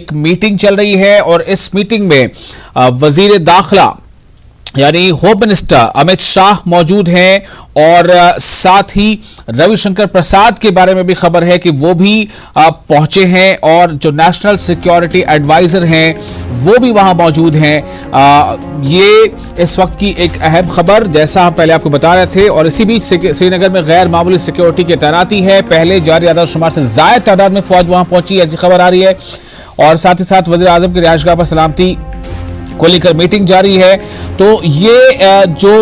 एक मीटिंग चल रही है और इस मीटिंग में वजीर दाखिला यानी होम मिनिस्टर अमित शाह मौजूद हैं और साथ ही रविशंकर प्रसाद के बारे में भी खबर है कि वो भी पहुंचे हैं और जो नेशनल सिक्योरिटी एडवाइजर हैं वो भी वहां मौजूद हैं। ये इस वक्त की एक अहम खबर जैसा हम पहले आपको बता रहे थे। और इसी बीच श्रीनगर में गैर मामूली सिक्योरिटी की तैनाती है। पहले जारी आदमशुमार से ज्यादा तादाद में फौज वहां पहुंची ऐसी खबर आ रही है और साथ ही साथ वजीर आजम की रिहायशगाह पर सलामती को लेकर मीटिंग जारी है। तो ये जो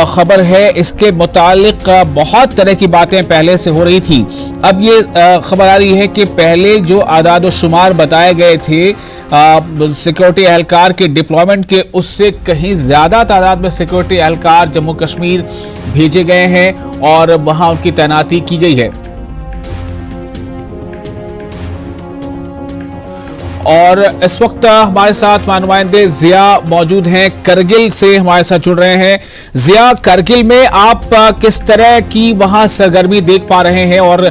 खबर है इसके मुतालिक बहुत तरह की बातें पहले से हो रही थी। अब ये खबर आ रही है कि पहले जो आदाद व शुमार बताए गए थे सिक्योरिटी एहलकार के डिप्लॉयमेंट के, उससे कहीं ज्यादा तादाद में सिक्योरिटी एहलकार जम्मू कश्मीर भेजे गए हैं और वहां उनकी तैनाती की गई है। और इस वक्त हमारे साथ नुमाइंदे जिया मौजूद हैं, करगिल से हमारे साथ जुड़ रहे हैं। जिया, करगिल में आप किस तरह की वहां सरगर्मी देख पा रहे हैं और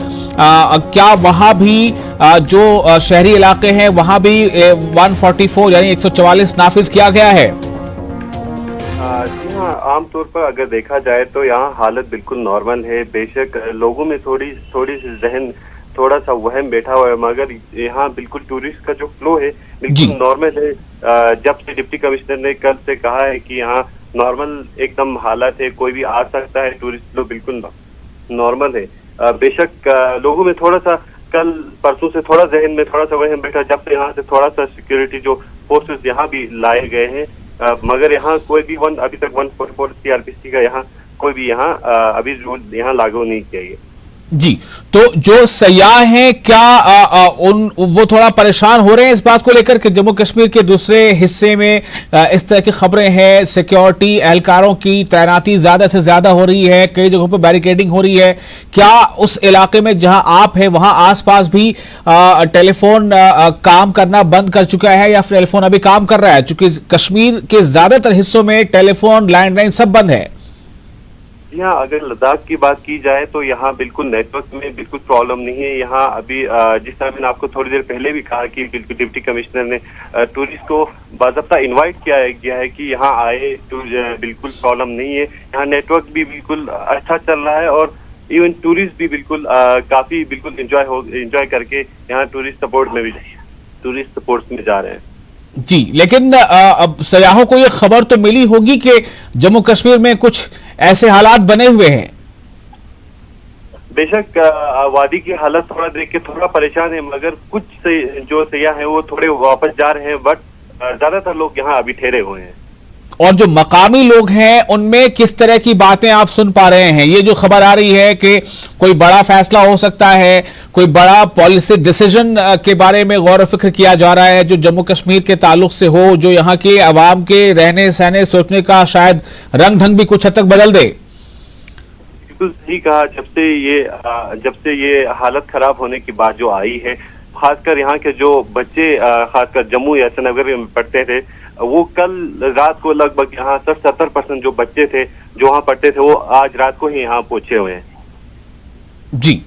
क्या वहां भी जो शहरी इलाके हैं वहां भी 144 यानी 144 नाफिज किया गया है? जी हाँ, आमतौर पर अगर देखा जाए तो यहाँ हालत बिल्कुल नॉर्मल है। बेशक लोगों में थोड़ी सी जहन थोड़ा सा वहम बैठा हुआ है, मगर यहाँ बिल्कुल टूरिस्ट का जो फ्लो है बिल्कुल नॉर्मल है। जब से डिप्टी कमिश्नर ने कल से कहा है कि यहाँ नॉर्मल एकदम हालत है, कोई भी आ सकता है, टूरिस्ट फ्लो बिल्कुल नॉर्मल है। बेशक लोगों में थोड़ा सा कल परसों से थोड़ा जहन में थोड़ा सा वहम बैठा जब से यहाँ से थोड़ा सा सिक्योरिटी जो फोर्सेस यहाँ भी लाए गए हैं, मगर यहाँ कोई भी अभी तक 144 CRPC का यहाँ कोई भी यहाँ अभी रूल यहाँ लागू नहीं किया गया। जी, तो जो सयाह हैं क्या वो थोड़ा परेशान हो रहे हैं इस बात को लेकर कि जम्मू कश्मीर के दूसरे हिस्से में इस तरह की खबरें हैं, सिक्योरिटी एहलकारों की तैनाती ज्यादा से ज्यादा हो रही है, कई जगहों पर बैरिकेडिंग हो रही है। क्या उस इलाके में जहां आप हैं वहां आसपास भी टेलीफोन काम करना बंद कर चुका है या फिर टेलीफोन अभी काम कर रहा है? चूंकि कश्मीर के ज्यादातर हिस्सों में टेलीफोन, लैंडलाइन सब बंद है। जी हाँ, अगर लद्दाख की बात की जाए तो यहाँ बिल्कुल नेटवर्क में बिल्कुल प्रॉब्लम नहीं है। यहाँ अभी जिस तरह मैंने आपको थोड़ी देर पहले भी कहा कि बिल्कुल डिप्टी कमिश्नर ने टूरिस्ट को बाज़ाब्ता इनवाइट किया है कि यहाँ आए, तो बिल्कुल प्रॉब्लम नहीं है। यहाँ नेटवर्क भी बिल्कुल अच्छा चल रहा है और इवन टूरिस्ट भी बिल्कुल काफी बिल्कुल एंजॉय करके यहाँ टूरिस्ट सपोर्ट में जा रहे हैं। जी, लेकिन अब सयाहों को ये खबर तो मिली होगी कि जम्मू कश्मीर में कुछ ऐसे हालात बने हुए हैं। बेशक वादी की हालत थोड़ा देख के थोड़ा परेशान है, मगर कुछ जो सयाह हैं वो थोड़े वापस जा रहे हैं, बट ज्यादातर लोग यहाँ अभी ठहरे हुए हैं। और जो मकामी लोग हैं उनमें किस तरह की बातें आप सुन पा रहे हैं? ये जो खबर आ रही है कि कोई बड़ा फैसला हो सकता है, कोई बड़ा पॉलिसी डिसीजन के बारे में गौर फिक्र किया जा रहा है जो जम्मू कश्मीर के ताल्लुक से हो, जो यहाँ के अवाम के रहने सहने सोचने का शायद रंग ढंग भी कुछ हद तक बदल दे। बिल्कुल सही कहा। जब से ये हालत खराब होने की बात जो आई है, खासकर यहाँ के जो बच्चे खासकर जम्मू या श्रीनगर में पढ़ते थे, वो कल रात को लगभग यहाँ 60-70% जो बच्चे थे जो वहाँ पढ़ते थे वो आज रात को ही यहाँ पहुंचे हुए हैं। जी,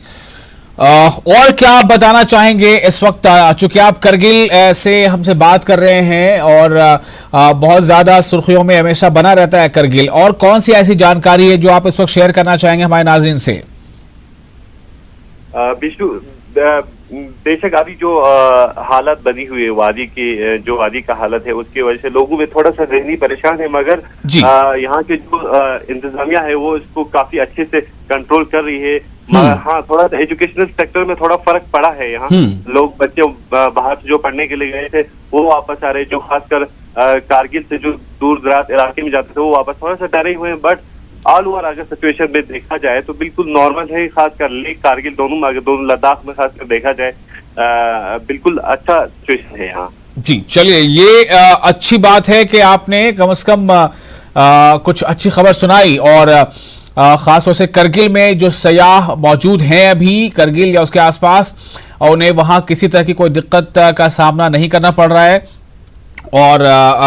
और क्या आप बताना चाहेंगे इस वक्त, चूंकि आप करगिल से हमसे बात कर रहे हैं और बहुत ज्यादा सुर्खियों में हमेशा बना रहता है करगिल, और कौन सी ऐसी जानकारी है जो आप इस वक्त शेयर करना चाहेंगे हमारे नाज़रीन से? विष्णु, बेशक अभी जो हालत बनी हुई है वादी की, जो वादी का हालत है उसकी वजह से लोगों में थोड़ा सा जहनी परेशान है, मगर यहाँ के जो इंतजामिया है वो इसको काफी अच्छे से कंट्रोल कर रही है। हाँ, थोड़ा सा एजुकेशनल सेक्टर में थोड़ा फर्क पड़ा है। यहाँ लोग बच्चे बाहर से जो पढ़ने के लिए गए थे वो वापस आ रहे, जो खासकर कारगिल से जो दूर दराज इलाके में जाते थे वो वापस थोड़ा सा डरे हुए हैं। बट ऑल ओवर अगर सिचुएशन में देखा जाए तो बिल्कुल नॉर्मल है, खासकर लेह कारगिल दोनों लद्दाख में खासकर देखा जाए बिल्कुल अच्छा सिचुएशन है यहाँ। जी, चलिए, ये अच्छी बात है कि आपने कम से कम कुछ अच्छी खबर सुनाई और खास तौर से करगिल में जो सयाह मौजूद हैं अभी करगिल या उसके आसपास, और उन्हें वहां किसी तरह की कोई दिक्कत का सामना नहीं करना पड़ रहा है। और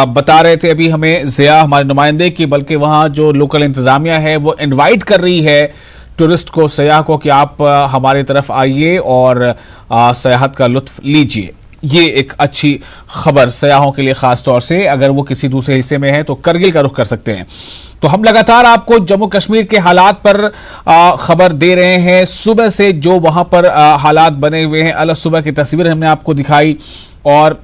बता रहे थे अभी हमें जिया हमारे नुमाइंदे की, बल्कि वहाँ जो लोकल इंतजामिया है वो इनवाइट कर रही है टूरिस्ट को, सयाह को, कि आप हमारी तरफ आइए और सयाहत का लुत्फ लीजिए। ये एक अच्छी खबर सयाहों के लिए, खास तौर से अगर वो किसी दूसरे हिस्से में है तो करगिल का रुख कर सकते हैं। तो हम लगातार आपको जम्मू कश्मीर के हालात पर खबर दे रहे हैं। सुबह से जो वहां पर हालात बने हुए हैं, अलग सुबह की तस्वीर हमने आपको दिखाई और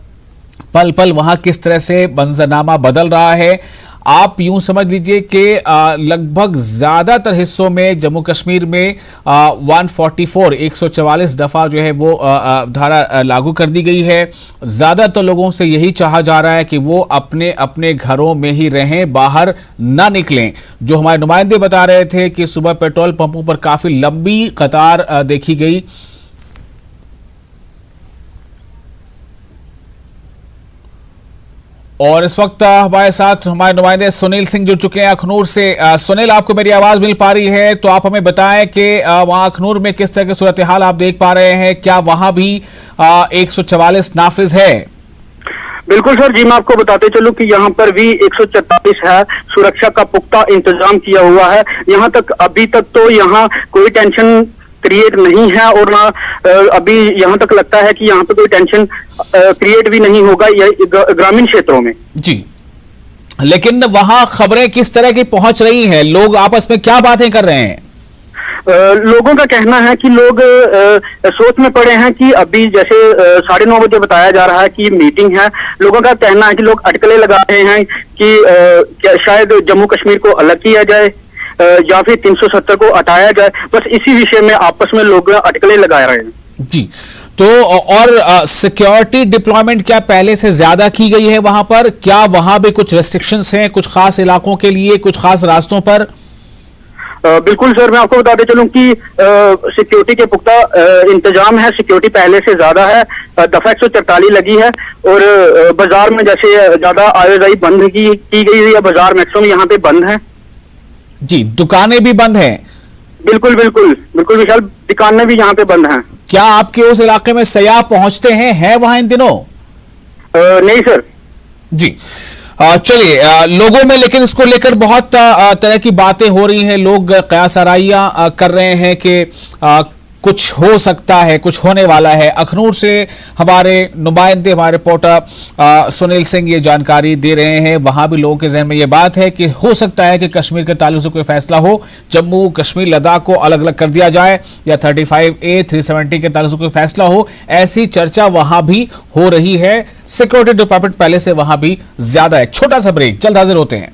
पल पल वहां किस तरह से मंजरनामा बदल रहा है। आप यूं समझ लीजिए कि लगभग ज्यादातर हिस्सों में जम्मू कश्मीर में 144 दफा जो है वो धारा लागू कर दी गई है। ज्यादातर लोगों से यही चाहा जा रहा है कि वो अपने अपने घरों में ही रहें, बाहर ना निकलें। जो हमारे नुमाइंदे बता रहे थे कि सुबह पेट्रोल पंपों पर काफी लंबी कतार देखी गई। और इस वक्त हमारे साथ हमारे नुमाइंदे सुनील सिंह जुड़ चुके हैं अखनूर से। सुनील, आपको मेरी आवाज मिल पा रही है तो आप हमें बताएं कि वहां अखनूर में किस तरह की सूरत हाल आप देख पा रहे हैं। क्या वहां भी 144 नाफिज है? बिल्कुल सर जी, मैं आपको बताते चलूं कि यहाँ पर भी 144 है। सुरक्षा का पुख्ता इंतजाम किया हुआ है। यहाँ तक अभी तक तो यहाँ कोई टेंशन क्रिएट नहीं है और ना अभी यहाँ तक लगता है कि यहाँ पे कोई टेंशन क्रिएट भी नहीं होगा ग्रामीण क्षेत्रों में। जी, लेकिन वहां खबरें किस तरह की पहुंच रही हैं? लोग आपस में क्या बातें कर रहे हैं? लोगों का कहना है कि लोग सोच में पड़े हैं कि अभी जैसे 9:30 बजे बताया जा रहा है कि मीटिंग है। लोगों का कहना है कि लोग अटकलें लगा रहे हैं कि शायद जम्मू कश्मीर को अलग किया जाए या फिर 370 को हटाया जाए। बस इसी विषय में आपस में लोग अटकलें लगा रहे हैं। जी, तो और सिक्योरिटी डिप्लॉयमेंट क्या पहले से ज्यादा की गई है वहां पर? क्या वहां भी कुछ रेस्ट्रिक्शंस हैं कुछ खास इलाकों के लिए, कुछ खास रास्तों पर? बिल्कुल सर, मैं आपको बताते चलूं कि सिक्योरिटी के पुख्ता इंतजाम है। सिक्योरिटी पहले से ज्यादा है। दफा 144 लगी है और बाजार में जैसे ज्यादा आवाजाही बंद की गई है या बाजार मैक्सिमम यहाँ पे बंद है। जी, दुकानें भी बंद हैं? बिल्कुल बिल्कुल बिल्कुल विशाल, दुकानें भी यहाँ पे बंद हैं। क्या आपके उस इलाके में सयाह पहुंचते हैं, है वहां इन दिनों? नहीं सर। जी, चलिए, लोगों में लेकिन इसको लेकर बहुत तरह की बातें हो रही हैं। लोग कयास आराइयां कर रहे हैं कि कुछ हो सकता है, कुछ होने वाला है। अखनूर से हमारे नुमाइंदे, हमारे रिपोर्टर सुनील सिंह ये जानकारी दे रहे हैं। वहां भी लोगों के जहन में ये बात है कि हो सकता है कि कश्मीर के ताल्लुक से कोई फैसला हो, जम्मू कश्मीर लद्दाख को अलग अलग कर दिया जाए या 35A 370 के ताल्लुक से कोई फैसला हो। ऐसी चर्चा वहां भी हो रही है। सिक्योरिटी डिपार्टमेंट पहले से वहां भी ज्यादा है। छोटा सा ब्रेक, जल्द हाजिर होते हैं।